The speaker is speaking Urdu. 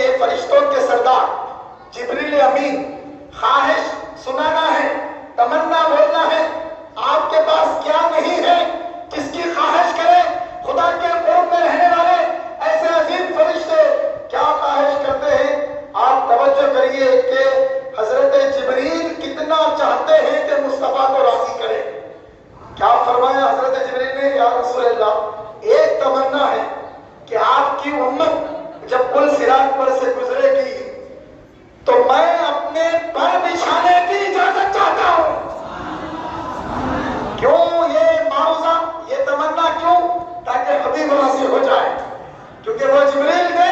یہ فرشتوں کے سردار جبریل امین خواہش سنانا ہے، تمنا بولنا ہے، آپ کے پاس کیا نہیں ہے جس کی خواہش کرے؟ خدا کے قرب میں رہنے والے ایسے عظیم فرشتے کیا خواہش کرتے ہیں؟ آپ توجہ کریے کہ حضرت جبریل کتنا چاہتے ہیں کہ مصطفیٰ کو راضی کرے۔ کیا فرمایا حضرت جبریل نے؟ یا رسول اللہ، ایک تمنا ہے کہ آپ کی امت جب پل صراط پر سے گزرے گی تو میں اپنے پر بچھانے کی اجازت چاہتا ہوں۔ کیوں یہ معروضہ، یہ تمنا کیوں؟ تاکہ حبیب راضی ہو جائے، کیونکہ وہ جبریل نے